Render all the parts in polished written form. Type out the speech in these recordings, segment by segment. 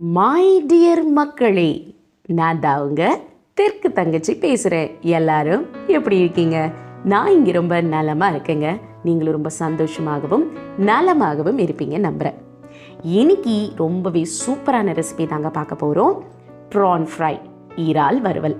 My dear மக்களே, நான் தான் அவங்க தெற்கு தங்கச்சி பேசுகிறேன். எல்லாரும் எப்படி இருக்கீங்க? நான் இங்கே ரொம்ப நலமாக இருக்கேங்க. நீங்களும் ரொம்ப சந்தோஷமாகவும் நலமாகவும் இருப்பீங்க நம்புகிறேன். இன்னைக்கு ரொம்பவே சூப்பரான ரெசிபி தாங்க பார்க்க போகிறோம். ப்ரான் ஃப்ரை, இறால் வறுவல்.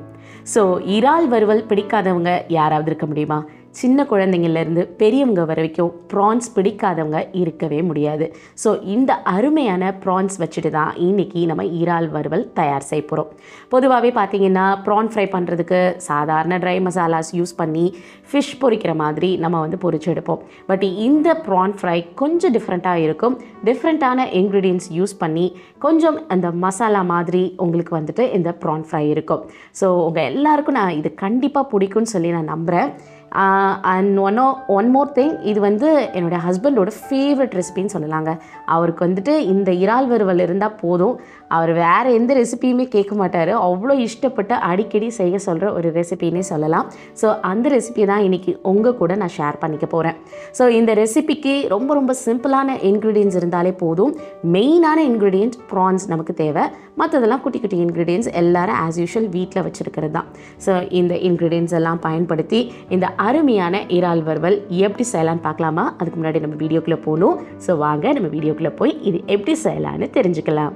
ஸோ இறால் வறுவல் பிடிக்காதவங்க யாராவது இருக்க முடியுமா? சின்ன குழந்தைங்கள்லேருந்து பெரியவங்க வரைக்கும் ப்ரான்ஸ் பிடிக்காதவங்க இருக்கவே முடியாது. ஸோ இந்த அருமையான ப்ரான்ஸ் வச்சுட்டு தான் இன்றைக்கி நம்ம இறால் வறுவல் தயார் செய்ய போகிறோம். பொதுவாகவே பார்த்திங்கன்னா ப்ரான் ஃப்ரை பண்ணுறதுக்கு சாதாரண ட்ரை மசாலாஸ் யூஸ் பண்ணி ஃபிஷ் பொரிக்கிற மாதிரி நம்ம பொரிச்சு எடுப்போம். பட் இந்த ப்ரான் ஃப்ரை கொஞ்சம் டிஃப்ரெண்ட்டாக இருக்கும். டிஃப்ரெண்ட்டான இன்க்ரீடியன்ட்ஸ் யூஸ் பண்ணி கொஞ்சம் அந்த மசாலா மாதிரி உங்களுக்கு இந்த ப்ரான் ஃப்ரை இருக்கும். ஸோ உங்கள் எல்லாருக்கும் நான் இது கண்டிப்பாக பிடிக்கும்னு சொல்லி நான் நம்புகிறேன். அண்ட் ஒன் மோர் திங், இது என்னுடைய ஹஸ்பண்டோட ஃபேவரட் ரெசிபின்னு சொல்லலாங்க. அவருக்கு இந்த இறால் வறுவல் இருந்தால் போதும், அவர் வேறு எந்த ரெசிபியுமே கேட்க மாட்டார். அவ்வளோ இஷ்டப்பட்டு அடிக்கடி செய்ய சொல்கிற ஒரு ரெசிபின்னே சொல்லலாம். ஸோ அந்த ரெசிபி தான் இன்றைக்கி உங்கள் கூட நான் ஷேர் பண்ணிக்க போகிறேன். ஸோ இந்த ரெசிபிக்கு ரொம்ப ரொம்ப சிம்பிளான இன்க்ரீடியன்ஸ் இருந்தாலே போதும். மெயினான இன்க்ரீடியன்ட் ப்ரான்ஸ் நமக்கு தேவை. மற்றதெல்லாம் குட்டி குட்டி இன்க்ரீடியன்ஸ் எல்லாரும் ஆஸ் யூஷுவல் வீட்டில் வச்சுருக்கிறது தான். ஸோ இந்த இன்க்ரீடியன்ஸ் எல்லாம் பயன்படுத்தி இந்த அருமையான இறால் வறுவல் எப்படி செய்யலான்னு பார்க்கலாமா? அதுக்கு முன்னாடி நம்ம வீடியோக்குள்ளே போகணும். ஸோ வாங்க நம்ம வீடியோக்குள்ளே போய் இது எப்படி செய்யலான்னு தெரிஞ்சுக்கலாம்.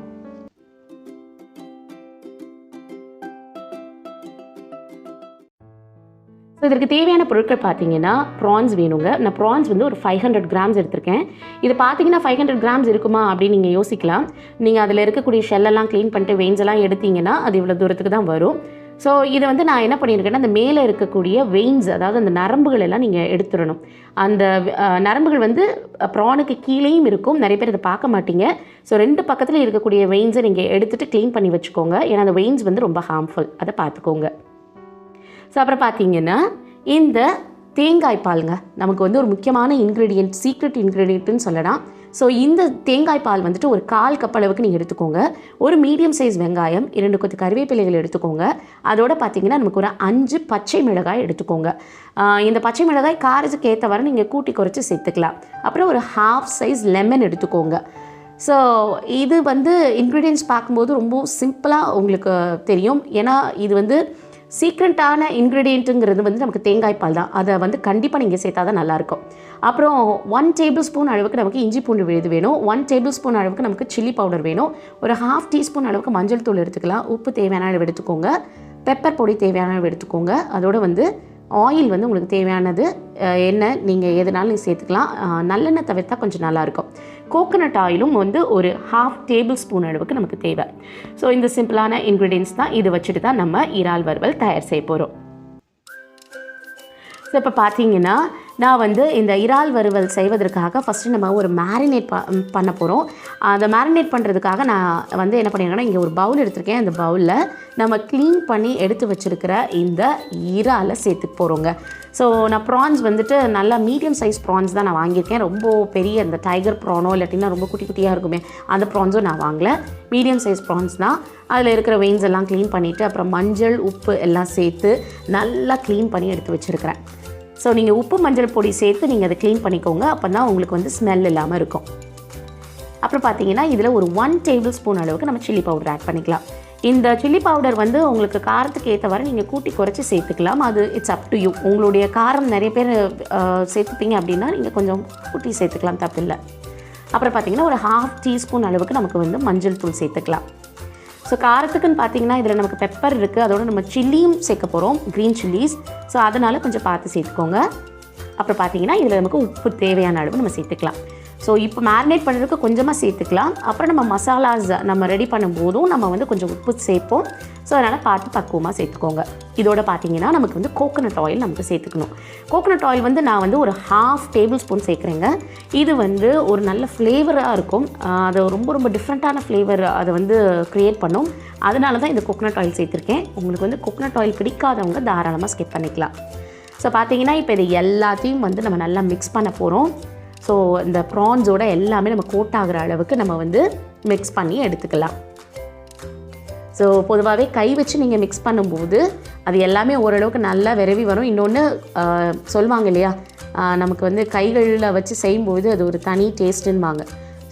ஸோ இதற்கு தேவையான பொருட்கள் பார்த்தீங்கன்னா ப்ரான்ஸ் வேணுங்க. நான் ப்ரான்ஸ் ஒரு 500 கிராம்ஸ் எடுத்திருக்கேன். இது பார்த்தீங்கன்னா 500 கிராம்ஸ் இருக்குமா அப்படின்னு நீங்கள் யோசிக்கலாம். நீங்கள் அதில் இருக்கக்கூடிய ஷெல்லெல்லாம் க்ளீன் பண்ணிட்டு வெயின்ஸ் எல்லாம் எடுத்தீங்கன்னா அது இவ்வளோ தூரத்துக்கு தான் வரும். ஸோ இதை நான் என்ன பண்ணியிருக்கேன்னா, அந்த மேலே இருக்கக்கூடிய வெயின்ஸ், அதாவது அந்த நரம்புகள் எல்லாம் நீங்கள் எடுத்துடணும். அந்த நரம்புகள் ப்ரானுக்கு கீழேயும் இருக்கும். நிறைய பேர் இதை பார்க்க மாட்டீங்க. ஸோ 2 பக்கத்தில் இருக்கக்கூடிய வெயின்ஸை நீங்கள் எடுத்துகிட்டு க்ளீன் பண்ணி வச்சுக்கோங்க. ஏன்னா அந்த வெயின்ஸ் ரொம்ப ஹார்ம்ஃபுல், அதை பார்த்துக்கோங்க. ஸோ அப்புறம் பார்த்தீங்கன்னா இந்த தேங்காய் பாலுங்க நமக்கு ஒரு முக்கியமான இன்க்ரீடியன்ட், சீக்ரெட் இன்க்ரீடியன்ட்னு சொல்லலாம். ஸோ இந்த தேங்காய் பால் ஒரு 1/4 கப் அளவுக்கு நீங்கள் எடுத்துக்கோங்க. ஒரு மீடியம் சைஸ் வெங்காயம், 2 கொத்து கறிவேப்பிலைகள் எடுத்துக்கோங்க. அதோட பார்த்தீங்கன்னா நமக்கு ஒரு 5 பச்சை மிளகாய் எடுத்துக்கோங்க. இந்த பச்சை மிளகாய் காரத்துக்கு ஏற்றவாறு நீங்கள் கூட்டி குறைச்சி சேர்த்துக்கலாம். அப்புறம் ஒரு 1/2 சைஸ் லெமன் எடுத்துக்கோங்க. ஸோ இது இன்க்ரீடியன்ட்ஸ் பார்க்கும்போது ரொம்ப சிம்பிளாக உங்களுக்கு தெரியும். ஏன்னா இது சீக்ரெட்டான இன்க்ரீடியண்ட்டுங்கிறது நமக்கு தேங்காய் பால் தான். அதை கண்டிப்பாக நீங்கள் சேர்த்தா தான் நல்லாயிருக்கும். அப்புறம் 1 டேபிள் ஸ்பூன் அளவுக்கு நமக்கு இஞ்சி பூண்டு விழுது வேணும். 1 டேபிள் ஸ்பூன் அளவுக்கு நமக்கு சில்லி பவுடர் வேணும். ஒரு 1/2 டீஸ்பூன் அளவுக்கு மஞ்சள் தூள் எடுத்துக்கலாம். உப்பு தேவையான அளவு எடுத்துக்கோங்க. பெப்பர் பொடி தேவையான அளவு எடுத்துக்கோங்க. அதோடு ஆயில் உங்களுக்கு தேவையானது எண்ணெய் நீங்கள் எதுனாலும் நீங்கள் சேர்த்துக்கலாம். நல்லெண்ணெய் தவிர்த்தா கொஞ்சம் நல்லாயிருக்கும். கோகோனட் ஆயிலும் ஒரு 1/2 டேபிள் ஸ்பூன் அளவுக்கு நமக்கு தேவை. ஸோ இந்த சிம்பிளான இன்க்ரீடியன்ஸ் தான். இது வச்சுட்டு தான் நம்ம இறால் வறுவல் தயார் செய்ய போகிறோம். ஸோ இப்போ பார்த்தீங்கன்னா நான் இந்த இறால் வறுவல் செய்வதற்காக ஃபஸ்ட்டு நம்ம ஒரு மேரினேட் பண்ண போகிறோம். அதை மேரினேட் பண்ணுறதுக்காக நான் என்ன பண்ணியிருக்கேன்னா, இங்கே ஒரு பவுல் எடுத்திருக்கேன். அந்த பவுலில் நம்ம க்ளீன் பண்ணி எடுத்து வச்சுருக்கிற இந்த இறாலை சேர்த்துக்க போகிறோங்க. ஸோ நான் ப்ரான்ஸ் நல்லா மீடியம் சைஸ் ப்ரான்ஸ் தான் நான் வாங்கியிருக்கேன். ரொம்ப பெரிய இந்த டைகர் ப்ரானோ இல்லாட்டின்னா ரொம்ப குட்டி குட்டியாக இருக்குமே அந்த ப்ரான்ஸும் நான் வாங்கலை. மீடியம் சைஸ் ப்ரான்ஸ் தான். அதில் இருக்கிற வெயின்ஸ் எல்லாம் க்ளீன் பண்ணிவிட்டு அப்புறம் மஞ்சள் உப்பு எல்லாம் சேர்த்து நல்லா க்ளீன் பண்ணி எடுத்து வச்சுருக்கிறேன். ஸோ நீங்கள் உப்பு மஞ்சள் பொடி சேர்த்து நீங்கள் அதை க்ளீன் பண்ணிக்கோங்க. அப்போ தான் உங்களுக்கு ஸ்மெல் இல்லாமல் இருக்கும். அப்புறம் பார்த்தீங்கன்னா இதில் ஒரு 1 டேபிள் ஸ்பூன் அளவுக்கு நம்ம சில்லி பவுடர் ஆட் பண்ணிக்கலாம். இந்த சில்லி பவுடர் உங்களுக்கு காரத்துக்கு ஏற்றவாறு நீங்கள் கூட்டி குறைச்சி சேர்த்துக்கலாம். அது இட்ஸ் அப் டு யூ. உங்களுடைய காரம் நிறைய பேர் சேர்த்துப்பீங்க அப்படின்னா நீங்கள் கொஞ்சம் கூட்டி சேர்த்துக்கலாம், தப்பில்லை. அப்புறம் பார்த்தீங்கன்னா ஒரு 1/2 டீஸ்பூன் அளவுக்கு நமக்கு மஞ்சள் தூள் சேர்த்துக்கலாம். ஸோ காரத்துக்குன்னு பார்த்தீங்கன்னா இதில் நமக்கு பெப்பர் இருக்குது. அதோட நம்ம சில்லியும் சேர்க்க போகிறோம், க்ரீன் சில்லிஸ். ஸோ அதனால் கொஞ்சம் பார்த்து சேர்த்துக்கோங்க. அப்புறம் பார்த்தீங்கன்னா இதில் நமக்கு உப்பு தேவையான அளவு நம்ம சேர்த்துக்கலாம். ஸோ இப்போ மேரினேட் பண்ணுறதுக்கு கொஞ்சமாக சேர்த்துக்கலாம். அப்புறம் நம்ம மசாலாஸ் நம்ம ரெடி பண்ணும்போதும் நம்ம கொஞ்சம் உப்பு சேர்ப்போம். ஸோ அதனால் பார்த்து பக்குவமாக சேர்த்துக்கோங்க. இதோட பார்த்தீங்கன்னா நமக்கு கோகோனட் ஆயில் நமக்கு சேர்த்துக்கணும். கோகோனட் ஆயில் நான் ஒரு 1/2 டேபிள் ஸ்பூன் சேர்க்குறேங்க. இது ஒரு நல்ல ஃப்ளேவராக இருக்கும். அது ரொம்ப ரொம்ப டிஃப்ரெண்ட்டான ஃப்ளேவர் அதை க்ரியேட் பண்ணும். அதனால தான் இந்த கோகோனட் ஆயில் சேர்த்துருக்கேன். உங்களுக்கு கோகோனட் ஆயில் பிடிக்காதவங்க தாராளமாக ஸ்கிப் பண்ணிக்கலாம். ஸோ பார்த்தீங்கன்னா இப்போ இது எல்லாத்தையும் நம்ம நல்லா மிக்ஸ் பண்ண போகிறோம். ஸோ இந்த ப்ரான்ஸோட எல்லாமே நம்ம கோட் ஆகிற அளவுக்கு நம்ம மிக்ஸ் பண்ணி எடுத்துக்கலாம். ஸோ பொதுவாகவே கை வச்சு நீங்கள் மிக்ஸ் பண்ணும்போது அது எல்லாமே ஓரளவுக்கு நல்லா விரவி வரும். இன்னொன்று சொல்லுவாங்க இல்லையா, நமக்கு கைகளில் வச்சு செய்யும்போது அது ஒரு தனி டேஸ்ட்டுன்னுவாங்க.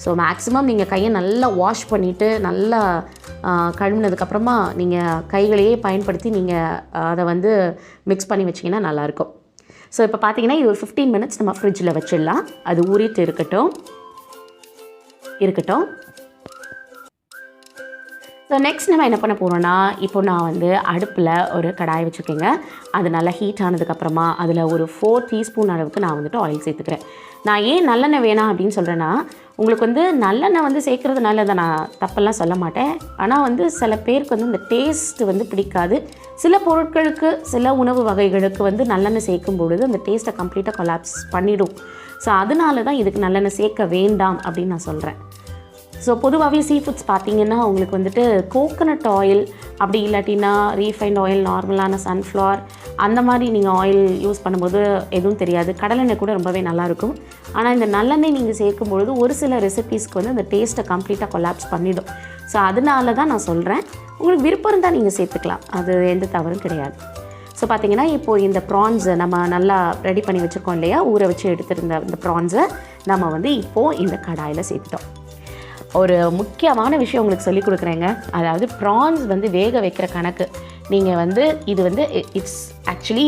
ஸோ மேக்ஸிமம் நீங்கள் கையை நல்லா வாஷ் பண்ணிவிட்டு நல்லா கழுவினதுக்கப்புறமா நீங்கள் கைகளையே பயன்படுத்தி நீங்கள் அதை வந்து மிக்ஸ் பண்ணி வச்சிங்கன்னா நல்லாயிருக்கும். ஸோ இப்போ பார்த்தீங்கன்னா இது ஒரு 15 மினிட்ஸ் நம்ம ஃப்ரிட்ஜில் வச்சிடலாம். அது ஊறிட்டு இருக்கட்டும். ஸோ நெக்ஸ்ட் நம்ம என்ன பண்ண போகிறோன்னா, இப்போ நான் வந்து அடுப்பில் ஒரு கடாய் வச்சுருக்கேங்க. அது நல்லா ஹீட் ஆனதுக்கப்புறமா அதில் ஒரு 4 டீஸ்பூன் அளவுக்கு நான் வந்துட்டு ஆயில் சேர்த்துக்கிறேன். நான் ஏன் நல்லெண்ணெய் வேணாம் அப்படின்னு சொல்கிறேன்னா, உங்களுக்கு வந்து நல்லெண்ணெய் வந்து சேர்க்குறதுனால தான் நான் தப்பெல்லாம் சொல்ல மாட்டேன். ஆனால் வந்து சில பேருக்கு வந்து இந்த டேஸ்ட்டு வந்து பிடிக்காது. சில பொருட்களுக்கு சில உணவு வகைகளுக்கு வந்து நல்லெண்ணெய் சேர்க்கும் பொழுது அந்த டேஸ்ட்டை கம்ப்ளீட்டாக கொலாப்ஸ் பண்ணிவிடும். ஸோ அதனால தான் இதுக்கு நல்லெண்ணெய் சேர்க்க வேண்டாம் அப்படின்னு நான் சொல்கிறேன். ஸோ பொதுவாகவே சீ ஃபுட்ஸ் பார்த்திங்கன்னா உங்களுக்கு வந்துட்டு கோகனட் ஆயில் அப்படி இல்லாட்டினா ரீஃபைண்ட் ஆயில், நார்மலான சன்ஃப்ளவர் அந்த மாதிரி நீங்கள் ஆயில் யூஸ் பண்ணும்போது எதுவும் தெரியாது. கடலெண்ணெய் கூட ரொம்பவே நல்லாயிருக்கும். ஆனால் இந்த நல்லெண்ணெய் நீங்கள் சேர்க்கும்பொழுது ஒரு சில ரெசிபீஸ்க்கு வந்து அந்த டேஸ்ட்டை கம்ப்ளீட்டாக கொலாப்ஸ் பண்ணிவிடும். ஸோ அதனால தான் நான் சொல்கிறேன். உங்களுக்கு விருப்பம் இருந்தால் நீங்கள் சேர்த்துக்கலாம், அது எந்த தவறும் கிடையாது. ஸோ பார்த்திங்கன்னா இப்போது இந்த ப்ரான்ஸை நம்ம நல்லா ரெடி பண்ணி வச்சுருக்கோம் இல்லையா, ஊற வச்சு எடுத்துருந்த இந்த ப்ரான்ஸை நம்ம வந்து இப்போது இந்த கடாயில் சேர்த்துட்டோம். ஒரு முக்கியமான விஷயம் உங்களுக்கு சொல்லிக் கொடுக்குறேங்க. அதாவது ப்ரான்ஸ் வந்து வேக வைக்கிற கணக்கு நீங்கள் வந்து இது வந்து இட்ஸ் ஆக்சுவலி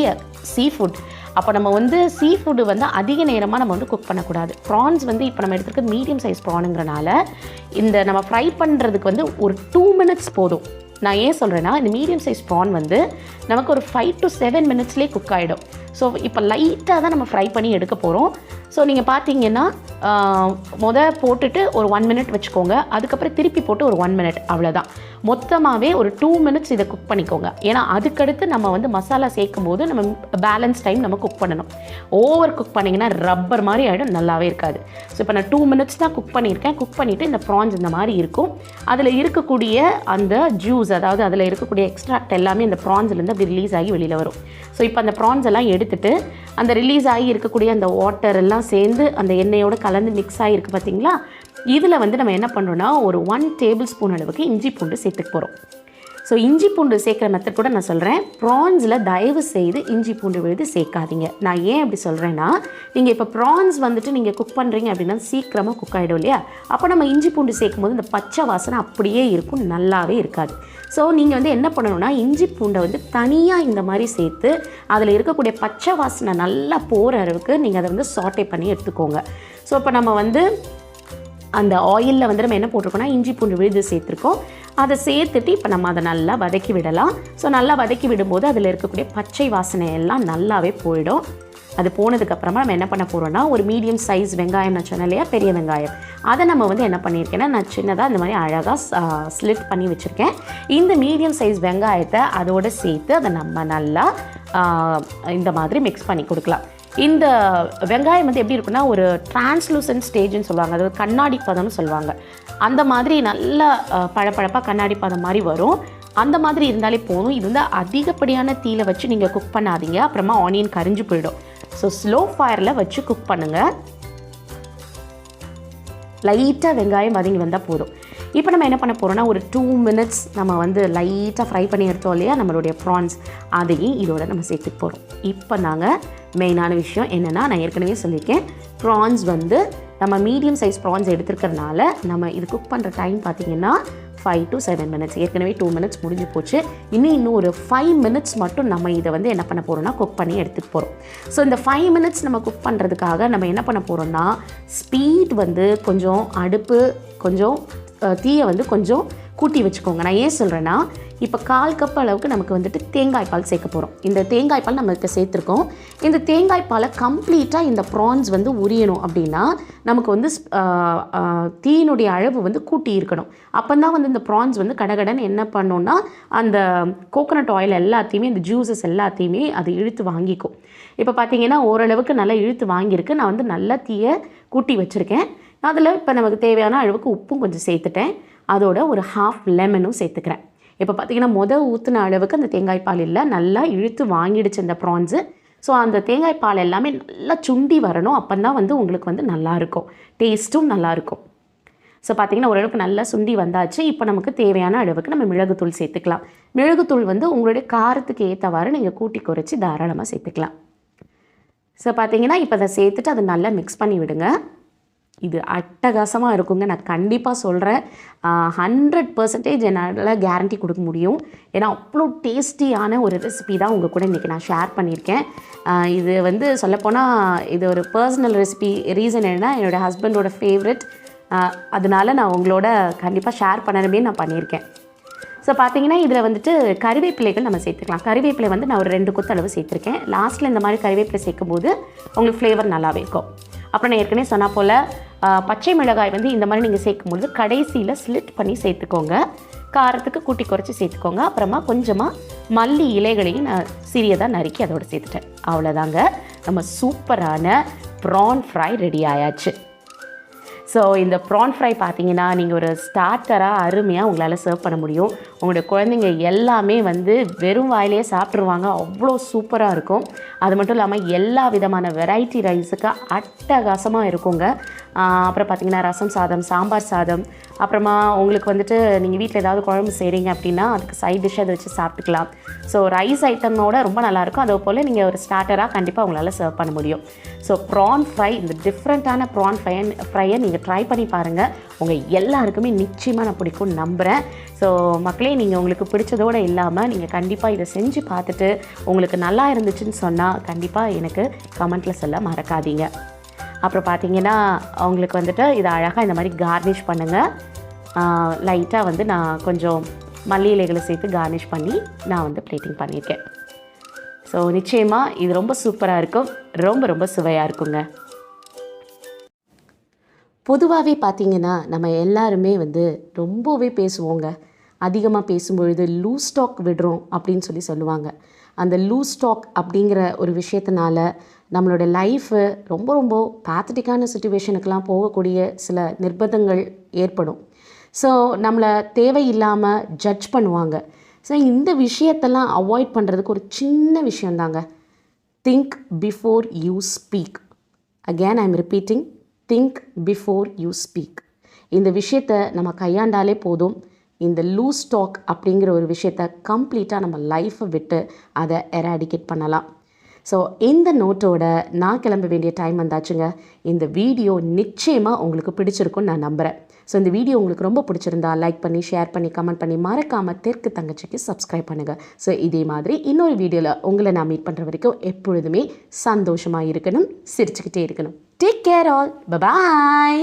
சீ ஃபுட். அப்போ நம்ம வந்து சீ ஃபுட்டு வந்து அதிக நேரமாக நம்ம வந்து குக் பண்ணக்கூடாது. ப்ரான்ஸ் வந்து இப்போ நம்ம எடுத்துருக்க மீடியம் சைஸ் ப்ரானுங்கிறனால இந்த நம்ம ஃப்ரை பண்ணுறதுக்கு வந்து ஒரு 2 மினிட்ஸ் போதும். நான் ஏன் சொல்கிறேன்னா, இந்த மீடியம் சைஸ் ப்ரான் வந்து நமக்கு ஒரு 5 to 7 மினிட்ஸ்லேயே குக் ஆகிடும். ஸோ இப்போ லைட்டாக தான் நம்ம ஃப்ரை பண்ணி எடுக்க போகிறோம். ஸோ நீங்கள் பார்த்தீங்கன்னா போட்டுட்டு ஒரு 1 மினிட் வச்சுக்கோங்க. அதுக்கப்புறம் திருப்பி போட்டு ஒரு 1 மினிட், அவ்வளோதான். மொத்தமாகவே ஒரு 2 மினிட்ஸ் இதை குக் பண்ணிக்கோங்க. ஏன்னா அதுக்கடுத்து நம்ம வந்து மசாலா சேர்க்கும் போது நம்ம பேலன்ஸ் டைம் நம்ம குக் பண்ணணும். ஓவர் குக் பண்ணிங்கன்னா ரப்பர் மாதிரி ஆகிடும், நல்லாவே இருக்காது. ஸோ இப்போ நான் 2 மினிட்ஸ் தான் குக் பண்ணியிருக்கேன். குக் பண்ணிவிட்டு இந்த ப்ரான்ஸ் இந்த மாதிரி இருக்கும். அதில் இருக்கக்கூடிய அந்த ஜூஸ், அதாவது அதில் இருக்கக்கூடிய எக்ஸ்ட்ராக்ட் எல்லாமே இந்த ப்ரான்ஸ்லேருந்து அப்படி ரிலீஸ் ஆகி வெளியில் வரும். ஸோ இப்போ அந்த ப்ரான்ஸ் எல்லாம் எடுத்துகிட்டு அந்த ரிலீஸ் ஆகி இருக்கக்கூடிய அந்த வாட்டர் எல்லாம் சேர்ந்து அந்த எண்ணெயோடு கலந்து மிக்ஸ் ஆகிருக்கு பார்த்தீங்களா. இதில் வந்து நம்ம என்ன பண்ணுறோன்னா ஒரு 1 டேபிள் ஸ்பூன் அளவுக்கு இஞ்சி பூண்டு சேர்த்துக்க போகிறோம். ஸோ இஞ்சி பூண்டு சேர்க்குற மெத்தட் கூட நான் சொல்கிறேன். ப்ரான்ஸில் தயவு செய்து இஞ்சி பூண்டு விழுது சேர்க்காதீங்க. நான் ஏன் அப்படி சொல்கிறேன்னா, நீங்கள் இப்போ ப்ரான்ஸ் வந்துட்டு நீங்கள் குக் பண்ணுறீங்க அப்படின்னா சீக்கிரமாக குக் ஆகிடும் இல்லையா. அப்போ நம்ம இஞ்சி பூண்டு சேர்க்கும் போது இந்த பச்சை வாசனை அப்படியே இருக்கும், நல்லாவே இருக்காது. ஸோ நீங்கள் வந்து என்ன பண்ணணும்னா, இஞ்சி பூண்டை வந்து தனியாக இந்த மாதிரி சேர்த்து அதில் இருக்கக்கூடிய பச்சை வாசனை நல்லா போகிற அளவுக்கு நீங்கள் அதை வந்து சாட்டே பண்ணி எடுத்துக்கோங்க. ஸோ இப்போ நம்ம வந்து அந்த ஆயிலில் வந்து நம்ம என்ன போட்டிருக்கோம்னா இஞ்சி பூண்டு விழுது சேர்த்துருக்கோம். அதை சேர்த்துட்டு இப்போ நம்ம அதை நல்லா வதக்கி விடலாம். ஸோ நல்லா வதக்கி விடும்போது அதில் இருக்கக்கூடிய பச்சை வாசனை எல்லாம் நல்லாவே போயிடும். அது போனதுக்கப்புறமா நம்ம என்ன பண்ண போகிறோம்னா, ஒரு மீடியம் சைஸ் வெங்காயம் நான் சொன்னேன் இல்லையா, பெரிய வெங்காயம், அதை நம்ம வந்து என்ன பண்ணியிருக்கேன்னா நான் சின்னதாக இந்த மாதிரி அழகாக ஸ்லிட் பண்ணி வச்சுருக்கேன். இந்த மீடியம் சைஸ் வெங்காயத்தை அதோடு சேர்த்து அதை நம்ம நல்லா இந்த மாதிரி மிக்ஸ் பண்ணி கொடுக்கலாம். இந்த வெங்காயம் வந்து எப்படி இருக்குன்னா, ஒரு டிரான்ஸ்லூசன்ட் ஸ்டேஜ்னு சொல்லுவாங்க, அதாவது கண்ணாடி பதம்னு சொல்லுவாங்க. அந்த மாதிரி நல்லா பழப்பழப்பாக கண்ணாடி பதம் மாதிரி வரும். அந்த மாதிரி இருந்தாலே போதும். இது வந்து அதிகப்படியான தீயில வச்சு நீங்கள் குக் பண்ணாதீங்க, அப்புறமா ஆனியன் கரிஞ்சு போயிடும். ஸோ ஸ்லோ ஃபயரில் வச்சு குக் பண்ணுங்கள். லைட்டாக வெங்காயம் வதங்கி வந்தால் போதும். இப்போ நம்ம என்ன பண்ண போகிறோம்னா, ஒரு 2 மினிட்ஸ் நம்ம வந்து லைட்டாக ஃப்ரை பண்ணி எடுத்தோம் இல்லையா நம்மளுடைய ப்ரான்ஸ், அதையும் இதோட நம்ம சேர்த்துக்க போகிறோம். இப்போ நாங்கள் மெயினான விஷயம் என்னென்னா, நான் ஏற்கனவே சொல்லியிருக்கேன், ப்ரான்ஸ் வந்து நம்ம மீடியம் சைஸ் ப்ரான்ஸ் எடுத்துருக்கிறதுனால நம்ம இது குக் பண்ணுற டைம் பார்த்திங்கன்னா 5 to 7 மினிட்ஸ். ஏற்கனவே 2 மினிட்ஸ் முடிஞ்சு போச்சு. இன்னும் ஒரு 5 மினிட்ஸ் மட்டும் நம்ம இதை வந்து என்ன பண்ண போகிறோம்னா குக் பண்ணி எடுத்துகிட்டு போகிறோம். ஸோ இந்த 5 மினிட்ஸ் நம்ம குக் பண்ணுறதுக்காக நம்ம என்ன பண்ண போகிறோம்னா, ஸ்பீட் வந்து கொஞ்சம் அடுப்பு கொஞ்சம் தீயை வந்து கொஞ்சம் கூட்டி வச்சுக்கோங்க. நான் ஏன் சொல்கிறேன்னா, இப்போ 1/4 கப் அளவுக்கு நமக்கு வந்துட்டு தேங்காய் பால் சேர்க்க போகிறோம். இந்த தேங்காய் பால் நம்ம இப்போ சேர்த்துருக்கோம். இந்த தேங்காய் பாலை கம்ப்ளீட்டாக இந்த ப்ரான்ஸ் வந்து உரியணும் அப்படின்னா நமக்கு வந்து தீயினுடைய அளவு வந்து கூட்டி இருக்கணும். அப்போ தான் வந்து இந்த ப்ரான்ஸ் வந்து கடகடன்னு என்ன பண்ணோன்னா அந்த கோகனட் ஆயில் எல்லாத்தையுமே, இந்த ஜூஸஸ் எல்லாத்தையுமே அது இழுத்து வாங்கிக்கும். இப்போ பார்த்தீங்கன்னா ஓரளவுக்கு நல்லா இழுத்து வாங்கியிருக்கு. நான் வந்து நல்லா தீயை கூட்டி வச்சுருக்கேன். அதில் இப்போ நமக்கு தேவையான அளவுக்கு உப்பும் கொஞ்சம் சேர்த்துட்டேன். அதோட ஒரு 1/2 லெமனும் சேர்த்துக்கிறேன். இப்போ பார்த்திங்கன்னா ஊற்றின அளவுக்கு அந்த தேங்காய் பால் இல்லை, நல்லா இழுத்து வாங்கிடுச்சு இந்த ப்ரான்ஸு. ஸோ அந்த தேங்காய் பால் எல்லாமே நல்லா சுண்டி வரணும். அப்போ தான் வந்து உங்களுக்கு வந்து நல்லாயிருக்கும், டேஸ்ட்டும் நல்லாயிருக்கும். ஸோ பார்த்திங்கன்னா ஓரளவுக்கு நல்லா சுண்டி வந்தாச்சு. இப்போ நமக்கு தேவையான அளவுக்கு நம்ம மிளகுத்தூள் சேர்த்துக்கலாம். மிளகுத்தூள் வந்து உங்களுடைய காரத்துக்கு ஏற்றவாறு நீங்கள் கூட்டி குறைச்சி தாராளமாக சேர்த்துக்கலாம். ஸோ பார்த்திங்கன்னா இப்போ அதை சேர்த்துட்டு அதை நல்லா மிக்ஸ் பண்ணி விடுங்க. இது அட்டகாசமாக இருக்குங்க. நான் கண்டிப்பாக சொல்கிறேன், 100% என்னால் கேரண்டி கொடுக்க முடியும். ஏன்னா அவ்வளோ டேஸ்டியான ஒரு ரெசிபி தான் உங்கள் கூட இன்றைக்கி நான் ஷேர் பண்ணியிருக்கேன். இது வந்து சொல்லப்போனால் இது ஒரு பர்சனல் ரெசிபி. ரீசன் என்னென்னா என்னோடய ஹஸ்பண்டோட ஃபேவரட். அதனால் நான் உங்களோட கண்டிப்பாக ஷேர் பண்ணணுமே நான் பண்ணியிருக்கேன். ஸோ பார்த்தீங்கன்னா இதில் வந்துட்டு கறிவேப்பிலைகள் நம்ம சேர்த்துக்கலாம். கறிவேப்பிலை வந்து நான் ஒரு 2 கொத்தளவு சேர்த்துருக்கேன். லாஸ்ட்டில் இந்த மாதிரி கறிவேப்பிலை சேர்க்கும்போது உங்களுக்கு ஃப்ளேவர் நல்லாவே இருக்கும். அப்புறம் நான் ஏற்கனவே சொன்னால் போல் பச்சை மிளகாய் வந்து இந்த மாதிரி நீங்கள் சேர்க்கும்போது கடைசியில் ஸ்லிட் பண்ணி சேர்த்துக்கோங்க. காரத்துக்கு கூட்டி குறைச்சி சேர்த்துக்கோங்க. அப்புறமா கொஞ்சமாக மல்லி இலைகளையும் நான் சிறியதாக நறுக்கி அதோடு சேர்த்துட்டேன். அவ்வளோதாங்க, நம்ம சூப்பரான ப்ரான் ஃப்ரை ரெடி ஆயாச்சு. ஸோ இந்த ப்ரான் ஃப்ரை பார்த்தீங்கன்னா நீங்கள் ஒரு ஸ்டார்டராக அருமையாக உங்களால் சர்வ் பண்ண முடியும். உங்களுடைய குழந்தைங்க எல்லாமே வந்து வெறும் வாயிலே சாப்பிட்ருவாங்க. அவ்வளோ சூப்பராக இருக்கும். அது மட்டும் இல்லாமல் எல்லா விதமான வெரைட்டி ரைஸுக்கு அட்டகாசமாக இருக்குங்க. அப்புறம் பார்த்திங்கன்னா ரசம் சாதம், சாம்பார் சாதம், அப்புறமா உங்களுக்கு வந்துட்டு நீங்கள் வீட்டில் ஏதாவது குழம்பு செய்கிறீங்க அப்படின்னா அதுக்கு சைட் டிஷ் அதை வச்சு சாப்பிட்டுக்கலாம். ஸோ ரைஸ் ஐட்டமோட ரொம்ப நல்லாயிருக்கும். அதே போல் நீங்கள் ஒரு ஸ்டார்டராக கண்டிப்பாக உங்களால் சர்வ் பண்ண முடியும். ஸோ ப்ரான் ஃப்ரை, இந்த டிஃப்ரெண்ட்டான ப்ரான் ஃப்ரையை நீங்கள் ட்ரை பண்ணி பாருங்கள். உங்கள் எல்லாருக்குமே நிச்சயமாக நான் பிடிக்கும்னு நம்புகிறேன். ஸோ மக்களே, நீங்கள் உங்களுக்கு பிடிச்சதோடு இல்லாமல் நீங்கள் கண்டிப்பாக இதை செஞ்சு பார்த்துட்டு உங்களுக்கு நல்லா இருந்துச்சுன்னு சொன்னால் கண்டிப்பாக எனக்கு கமெண்ட்டில் சொல்ல மறக்காதீங்க. அப்புறம் பார்த்தீங்கன்னா அவங்களுக்கு வந்துட்டு இதை அழகாக இந்த மாதிரி கார்னிஷ் பண்ணுங்கள். லைட்டாக வந்து நான் கொஞ்சம் மல்லி இலைகளை சேர்த்து கார்னிஷ் பண்ணி நான் வந்து பிளேட்டிங் பண்ணியிருக்கேன். ஸோ நிச்சயமாக இது ரொம்ப சூப்பராக இருக்கும். ரொம்ப ரொம்ப சுவையாக இருக்குங்க. பொதுவாகவே பார்த்திங்கன்னா நம்ம எல்லாருமே வந்து ரொம்பவே பேசுவோங்க. அதிகமாக பேசும்பொழுது லூஸ் ஸ்டாக் விடுறோம் அப்படின்னு சொல்லுவாங்க. அந்த லூஸ் ஸ்டாக் அப்படிங்கிற ஒரு விஷயத்தினால நம்மளோட லைஃபு ரொம்ப ரொம்ப பேத்தட்டிக்கான சிச்சுவேஷனுக்கெலாம் போகக்கூடிய சில நிர்பந்தங்கள் ஏற்படும். ஸோ நம்மளை தேவையில்லாமல் ஜட்ஜ் பண்ணுவாங்க. ஸோ இந்த விஷயத்தெல்லாம் அவாய்ட் பண்ணுறதுக்கு ஒரு சின்ன விஷயந்தாங்க. Think before you speak. Again I am repeating, think before you speak. இந்த விஷயத்தை நம்ம கையாண்டாலே போதும். இந்த லூஸ் டாக் அப்படிங்கிற ஒரு விஷயத்தை கம்ப்ளீட்டாக நம்ம லைஃப்பை விட்டு அதை எராடிகேட் பண்ணலாம். ஸோ இந்த நோட்டோட நான் கிளம்ப வேண்டிய டைம் வந்தாச்சுங்க. இந்த வீடியோ நிச்சயமாக உங்களுக்கு பிடிச்சிருக்குன்னு நான் நம்புகிறேன். ஸோ இந்த வீடியோ உங்களுக்கு ரொம்ப பிடிச்சிருந்தா லைக் பண்ணி, ஷேர் பண்ணி, கமெண்ட் பண்ணி, மறக்காமல் தெற்கு தங்கச்சிக்கு சப்ஸ்கிரைப் பண்ணுங்கள். ஸோ இதே மாதிரி இன்னொரு வீடியோவில் உங்களை நான் மீட் பண்ணுற வரைக்கும் எப்பொழுதுமே சந்தோஷமாக இருக்கணும், சிரிச்சுக்கிட்டே இருக்கணும். Take care all. பை.